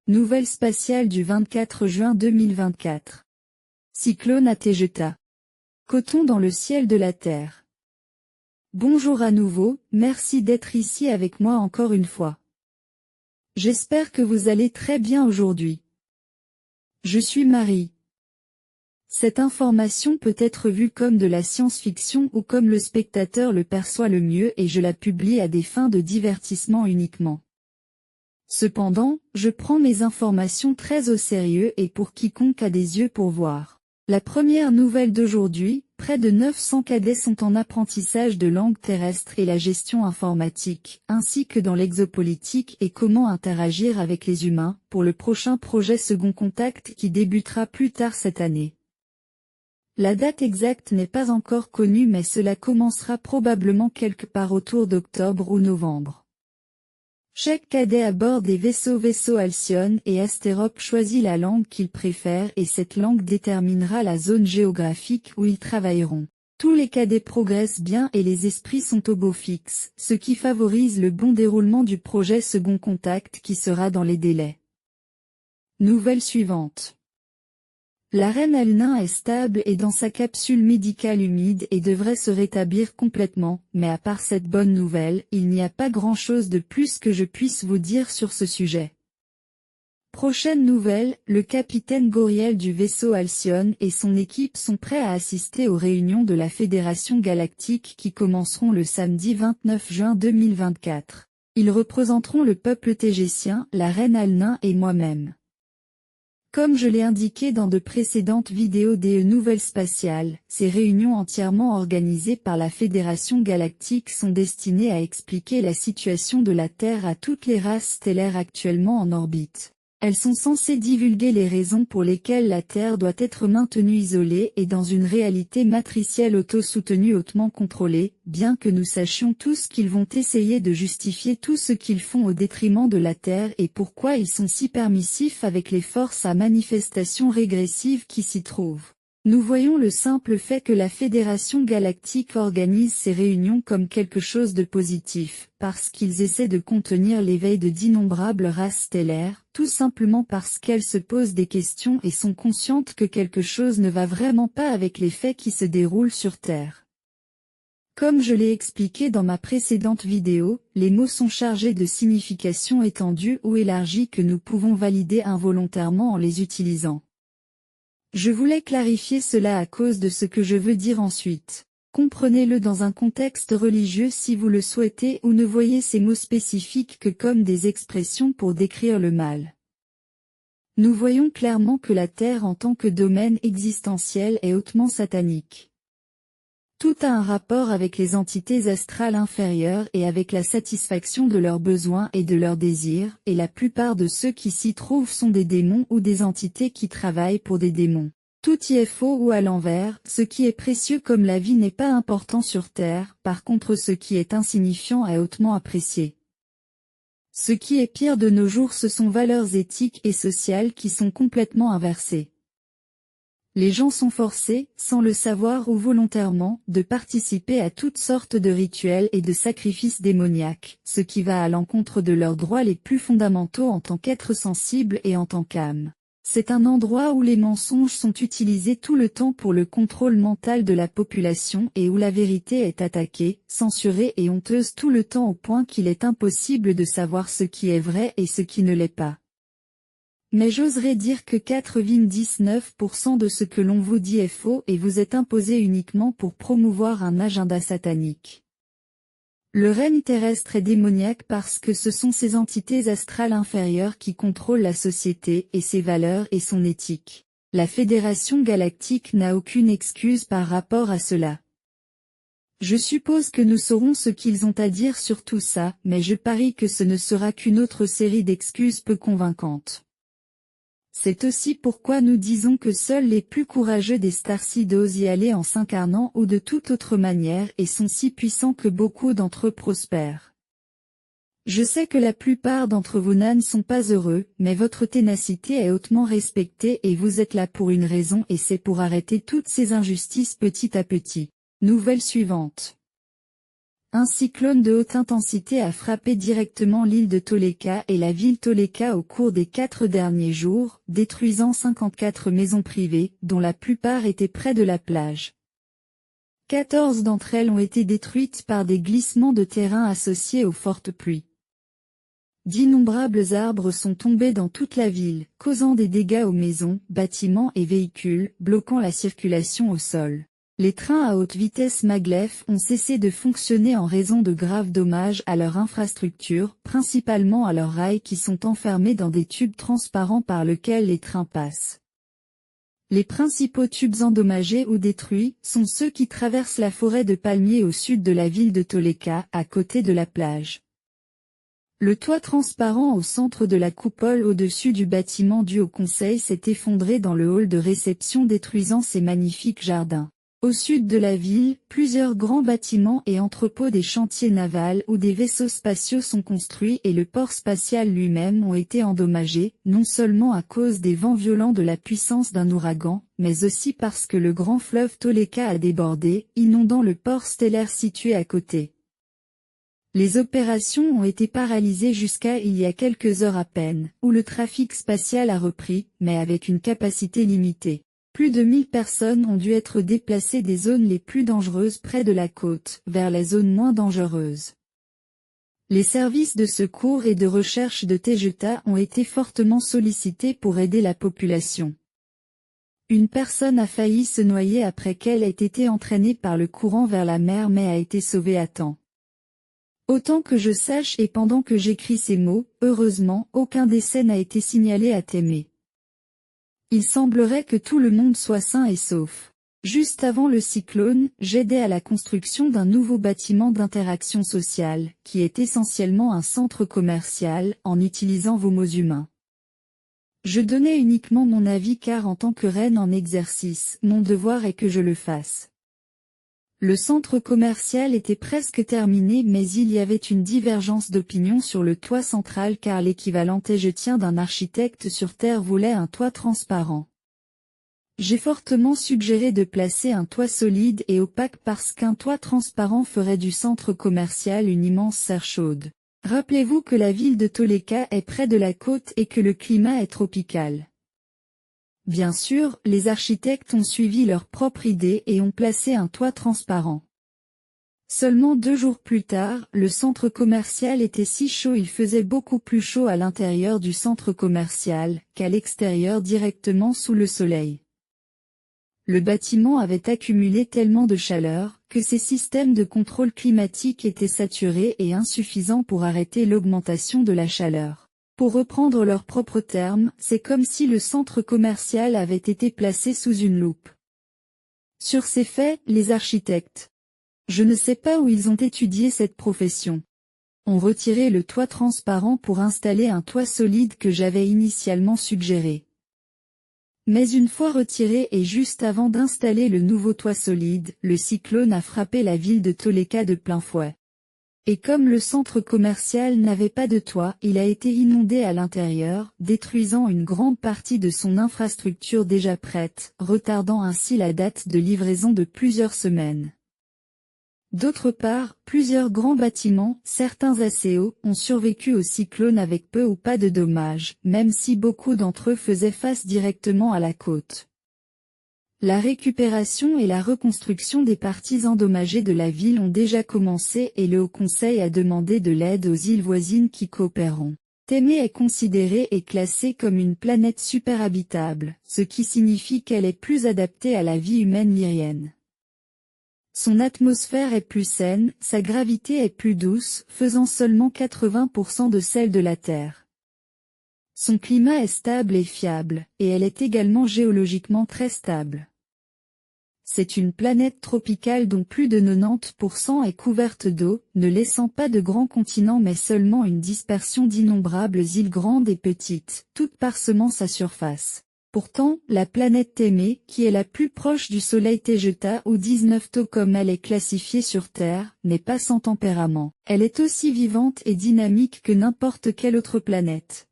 Nouvelle spatiale du 24 juin 2024. Cyclone à Tejeta. Coton dans le ciel de la Terre. Bonjour à nouveau, merci d'être ici avec moi encore une fois. J'espère que vous allez très bien aujourd'hui. Je suis Marie. Cette information peut être vue comme de la science-fiction ou comme le spectateur le perçoit le mieux et je la publie à des fins de divertissement uniquement. Cependant, je prends mes informations très au sérieux et pour quiconque a des yeux pour voir. La première nouvelle d'aujourd'hui, près de 900 cadets sont en apprentissage de langue terrestre et la gestion informatique, ainsi que dans l'exopolitique et comment interagir avec les humains, pour le prochain projet Second Contact qui débutera plus tard cette année. La date exacte n'est pas encore connue mais cela commencera probablement quelque part autour d'octobre ou novembre. Chaque cadet à bord des vaisseaux Alcyon et Asterop choisit la langue qu'il préfère et cette langue déterminera la zone géographique où ils travailleront. Tous les cadets progressent bien et les esprits sont au beau fixe, ce qui favorise le bon déroulement du projet Second Contact qui sera dans les délais. Nouvelle suivante. La reine Alnin est stable et dans sa capsule médicale humide et devrait se rétablir complètement, mais à part cette bonne nouvelle, il n'y a pas grand-chose de plus que je puisse vous dire sur ce sujet. Prochaine nouvelle, le capitaine Goriel du vaisseau Alcyon et son équipe sont prêts à assister aux réunions de la Fédération Galactique qui commenceront le samedi 29 juin 2024. Ils représenteront le peuple tégétien, la reine Alnin et moi-même. Comme je l'ai indiqué dans de précédentes vidéos des Nouvelles Spatiales, ces réunions entièrement organisées par la Fédération Galactique sont destinées à expliquer la situation de la Terre à toutes les races stellaires actuellement en orbite. Elles sont censées divulguer les raisons pour lesquelles la Terre doit être maintenue isolée et dans une réalité matricielle auto-soutenue hautement contrôlée, bien que nous sachions tous qu'ils vont essayer de justifier tout ce qu'ils font au détriment de la Terre et pourquoi ils sont si permissifs avec les forces à manifestation régressive qui s'y trouvent. Nous voyons le simple fait que la Fédération Galactique organise ces réunions comme quelque chose de positif, parce qu'ils essaient de contenir l'éveil de d'innombrables races stellaires, tout simplement parce qu'elles se posent des questions et sont conscientes que quelque chose ne va vraiment pas avec les faits qui se déroulent sur Terre. Comme je l'ai expliqué dans ma précédente vidéo, les mots sont chargés de significations étendues ou élargies que nous pouvons valider involontairement en les utilisant. Je voulais clarifier cela à cause de ce que je veux dire ensuite. Comprenez-le dans un contexte religieux si vous le souhaitez ou ne voyez ces mots spécifiques que comme des expressions pour décrire le mal. Nous voyons clairement que la Terre en tant que domaine existentiel est hautement satanique. Tout a un rapport avec les entités astrales inférieures et avec la satisfaction de leurs besoins et de leurs désirs, et la plupart de ceux qui s'y trouvent sont des démons ou des entités qui travaillent pour des démons. Tout y est faux ou à l'envers, ce qui est précieux comme la vie n'est pas important sur Terre, par contre ce qui est insignifiant est hautement apprécié. Ce qui est pire de nos jours ce sont valeurs éthiques et sociales qui sont complètement inversées. Les gens sont forcés, sans le savoir ou volontairement, de participer à toutes sortes de rituels et de sacrifices démoniaques, ce qui va à l'encontre de leurs droits les plus fondamentaux en tant qu'êtres sensibles et en tant qu'âme. C'est un endroit où les mensonges sont utilisés tout le temps pour le contrôle mental de la population et où la vérité est attaquée, censurée et honteuse tout le temps au point qu'il est impossible de savoir ce qui est vrai et ce qui ne l'est pas. Mais j'oserais dire que 99% de ce que l'on vous dit est faux et vous êtes imposé uniquement pour promouvoir un agenda satanique. Le règne terrestre est démoniaque parce que ce sont ces entités astrales inférieures qui contrôlent la société et ses valeurs et son éthique. La Fédération Galactique n'a aucune excuse par rapport à cela. Je suppose que nous saurons ce qu'ils ont à dire sur tout ça, mais je parie que ce ne sera qu'une autre série d'excuses peu convaincantes. C'est aussi pourquoi nous disons que seuls les plus courageux des Starseeds osent y aller en s'incarnant ou de toute autre manière et sont si puissants que beaucoup d'entre eux prospèrent. Je sais que la plupart d'entre vous ne sont pas heureux, mais votre ténacité est hautement respectée et vous êtes là pour une raison et c'est pour arrêter toutes ces injustices petit à petit. Nouvelle suivante. Un cyclone de haute intensité a frappé directement l'île de Toleka et la ville Toleka au cours des 4 derniers jours, détruisant 54 maisons privées, dont la plupart étaient près de la plage. 14 d'entre elles ont été détruites par des glissements de terrain associés aux fortes pluies. D'innombrables arbres sont tombés dans toute la ville, causant des dégâts aux maisons, bâtiments et véhicules, bloquant la circulation au sol. Les trains à haute vitesse maglev ont cessé de fonctionner en raison de graves dommages à leur infrastructure, principalement à leurs rails qui sont enfermés dans des tubes transparents par lesquels les trains passent. Les principaux tubes endommagés ou détruits sont ceux qui traversent la forêt de palmiers au sud de la ville de Toleka, à côté de la plage. Le toit transparent au centre de la coupole au-dessus du bâtiment dû au conseil s'est effondré dans le hall de réception détruisant ses magnifiques jardins. Au sud de la ville, plusieurs grands bâtiments et entrepôts des chantiers navals où des vaisseaux spatiaux sont construits et le port spatial lui-même ont été endommagés, non seulement à cause des vents violents de la puissance d'un ouragan, mais aussi parce que le grand fleuve Toleka a débordé, inondant le port stellaire situé à côté. Les opérations ont été paralysées jusqu'à il y a quelques heures à peine, où le trafic spatial a repris, mais avec une capacité limitée. Plus de 1000 personnes ont dû être déplacées des zones les plus dangereuses près de la côte, vers les zones moins dangereuses. Les services de secours et de recherche de Tejeta ont été fortement sollicités pour aider la population. Une personne a failli se noyer après qu'elle ait été entraînée par le courant vers la mer mais a été sauvée à temps. Autant que je sache et pendant que j'écris ces mots, heureusement, aucun décès n'a été signalé à Témé. Il semblerait que tout le monde soit sain et sauf. Juste avant le cyclone, j'aidais à la construction d'un nouveau bâtiment d'interaction sociale, qui est essentiellement un centre commercial, en utilisant vos mots humains. Je donnais uniquement mon avis car en tant que reine en exercice, mon devoir est que je le fasse. Le centre commercial était presque terminé mais il y avait une divergence d'opinion sur le toit central car l'équivalent tégétien d'un architecte sur Terre voulait un toit transparent. J'ai fortement suggéré de placer un toit solide et opaque parce qu'un toit transparent ferait du centre commercial une immense serre chaude. Rappelez-vous que la ville de Toleka est près de la côte et que le climat est tropical. Bien sûr, les architectes ont suivi leur propre idée et ont placé un toit transparent. Seulement 2 jours plus tard, le centre commercial était si chaud il faisait beaucoup plus chaud à l'intérieur du centre commercial qu'à l'extérieur directement sous le soleil. Le bâtiment avait accumulé tellement de chaleur que ses systèmes de contrôle climatique étaient saturés et insuffisants pour arrêter l'augmentation de la chaleur. Pour reprendre leurs propres termes, c'est comme si le centre commercial avait été placé sous une loupe. Sur ces faits, les architectes, je ne sais pas où ils ont étudié cette profession, ont retiré le toit transparent pour installer un toit solide que j'avais initialement suggéré. Mais une fois retiré et juste avant d'installer le nouveau toit solide, le cyclone a frappé la ville de Toleka de plein fouet. Et comme le centre commercial n'avait pas de toit, il a été inondé à l'intérieur, détruisant une grande partie de son infrastructure déjà prête, retardant ainsi la date de livraison de plusieurs semaines. D'autre part, plusieurs grands bâtiments, certains assez hauts, ont survécu au cyclone avec peu ou pas de dommages, même si beaucoup d'entre eux faisaient face directement à la côte. La récupération et la reconstruction des parties endommagées de la ville ont déjà commencé et le Haut Conseil a demandé de l'aide aux îles voisines qui coopéreront. Témé est considérée et classée comme une planète superhabitable, ce qui signifie qu'elle est plus adaptée à la vie humaine lyrienne. Son atmosphère est plus saine, sa gravité est plus douce, faisant seulement 80% de celle de la Terre. Son climat est stable et fiable, et elle est également géologiquement très stable. C'est une planète tropicale dont plus de 90% est couverte d'eau, ne laissant pas de grands continents mais seulement une dispersion d'innombrables îles grandes et petites, toutes parsemant sa surface. Pourtant, la planète Témé, qui est la plus proche du Soleil Tejeta ou 19 taux comme elle est classifiée sur Terre, n'est pas sans tempérament. Elle est aussi vivante et dynamique que n'importe quelle autre planète.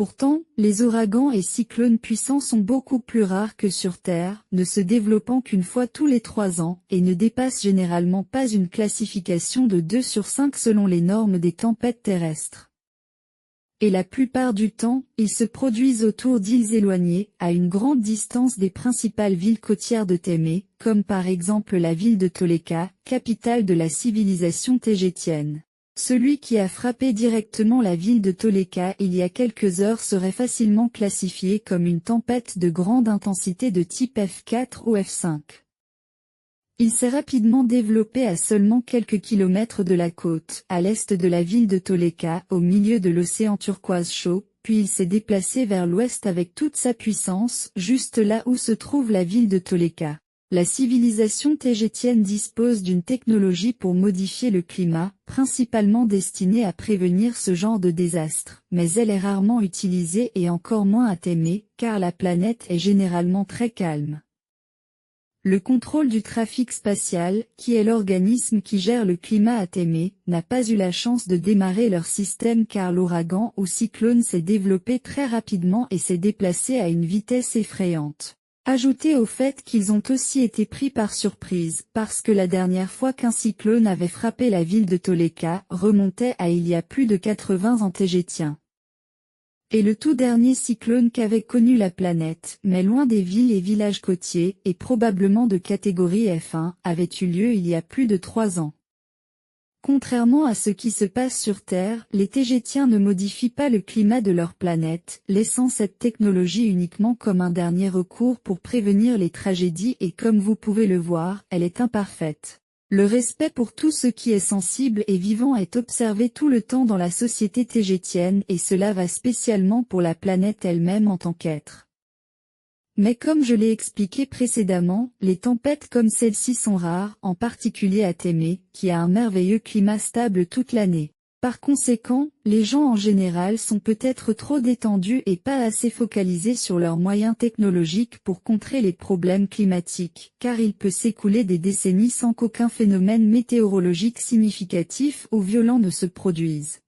Pourtant, les ouragans et cyclones puissants sont beaucoup plus rares que sur Terre, ne se développant qu'une fois tous les 3 ans, et ne dépassent généralement pas une classification de 2 sur 5 selon les normes des tempêtes terrestres. Et la plupart du temps, ils se produisent autour d'îles éloignées, à une grande distance des principales villes côtières de Témé, comme par exemple la ville de Toleka, capitale de la civilisation tégétienne. Celui qui a frappé directement la ville de Toleka il y a quelques heures serait facilement classifié comme une tempête de grande intensité de type F4 ou F5. Il s'est rapidement développé à seulement quelques kilomètres de la côte, à l'est de la ville de Toleka, au milieu de l'océan turquoise chaud, puis il s'est déplacé vers l'ouest avec toute sa puissance, juste là où se trouve la ville de Toleka. La civilisation tégétienne dispose d'une technologie pour modifier le climat, principalement destinée à prévenir ce genre de désastre, mais elle est rarement utilisée et encore moins à Témé, car la planète est généralement très calme. Le contrôle du trafic spatial, qui est l'organisme qui gère le climat à Témé, n'a pas eu la chance de démarrer leur système car l'ouragan ou cyclone s'est développé très rapidement et s'est déplacé à une vitesse effrayante. Ajoutez au fait qu'ils ont aussi été pris par surprise, parce que la dernière fois qu'un cyclone avait frappé la ville de Toleka remontait à il y a plus de 80 ans tégétiens. Et le tout dernier cyclone qu'avait connu la planète, mais loin des villes et villages côtiers, et probablement de catégorie F1, avait eu lieu il y a plus de 3 ans. Contrairement à ce qui se passe sur Terre, les Tégétiens ne modifient pas le climat de leur planète, laissant cette technologie uniquement comme un dernier recours pour prévenir les tragédies et comme vous pouvez le voir, elle est imparfaite. Le respect pour tout ce qui est sensible et vivant est observé tout le temps dans la société tégétienne et cela va spécialement pour la planète elle-même en tant qu'être. Mais comme je l'ai expliqué précédemment, les tempêtes comme celle-ci sont rares, en particulier à Témé, qui a un merveilleux climat stable toute l'année. Par conséquent, les gens en général sont peut-être trop détendus et pas assez focalisés sur leurs moyens technologiques pour contrer les problèmes climatiques, car il peut s'écouler des décennies sans qu'aucun phénomène météorologique significatif ou violent ne se produise.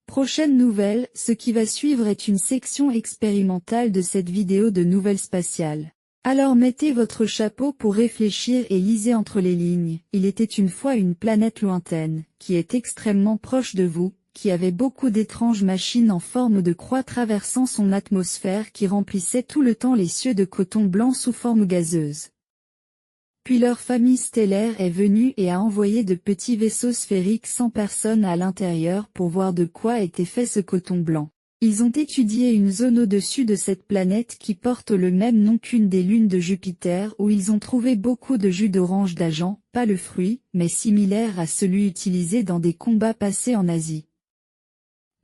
Prochaine nouvelle, ce qui va suivre est une section expérimentale de cette vidéo de nouvelles spatiales. Alors mettez votre chapeau pour réfléchir et lisez entre les lignes. Il était une fois une planète lointaine, qui est extrêmement proche de vous, qui avait beaucoup d'étranges machines en forme de croix traversant son atmosphère qui remplissait tout le temps les cieux de coton blanc sous forme gazeuse. Puis leur famille stellaire est venue et a envoyé de petits vaisseaux sphériques sans personne à l'intérieur pour voir de quoi était fait ce coton blanc. Ils ont étudié une zone au-dessus de cette planète qui porte le même nom qu'une des lunes de Jupiter où ils ont trouvé beaucoup de jus d'orange d'Agen, pas le fruit, mais similaire à celui utilisé dans des combats passés en Asie.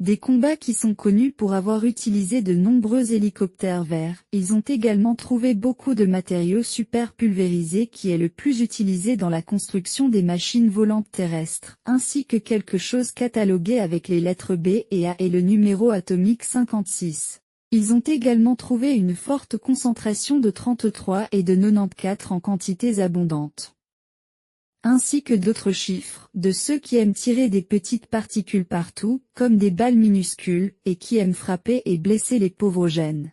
Des combats qui sont connus pour avoir utilisé de nombreux hélicoptères verts. Ils ont également trouvé beaucoup de matériaux super pulvérisés qui est le plus utilisé dans la construction des machines volantes terrestres, ainsi que quelque chose catalogué avec les lettres B et A et le numéro atomique 56. Ils ont également trouvé une forte concentration de 33 et de 94 en quantités abondantes. Ainsi que d'autres chiffres, de ceux qui aiment tirer des petites particules partout, comme des balles minuscules, et qui aiment frapper et blesser les pauvres gènes.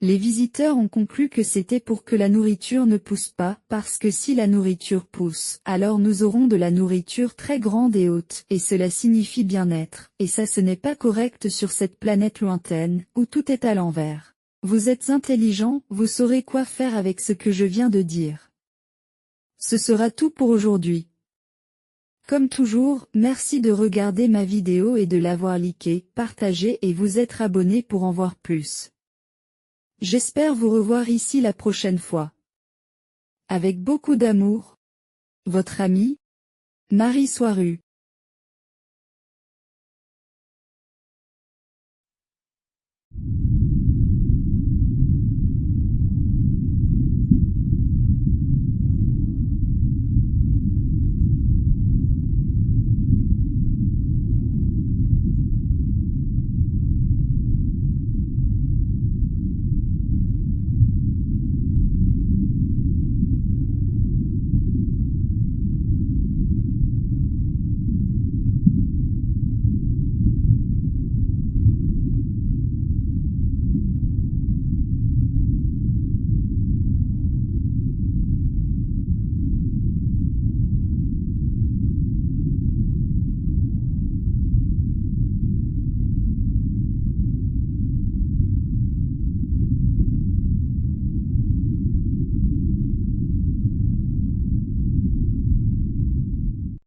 Les visiteurs ont conclu que c'était pour que la nourriture ne pousse pas, parce que si la nourriture pousse, alors nous aurons de la nourriture très grande et haute, et cela signifie bien-être, et ça ce n'est pas correct sur cette planète lointaine, où tout est à l'envers. Vous êtes intelligents, vous saurez quoi faire avec ce que je viens de dire. Ce sera tout pour aujourd'hui. Comme toujours, merci de regarder ma vidéo et de l'avoir liké, partagé et vous être abonné pour en voir plus. J'espère vous revoir ici la prochaine fois. Avec beaucoup d'amour. Votre amie, Marie Soiru.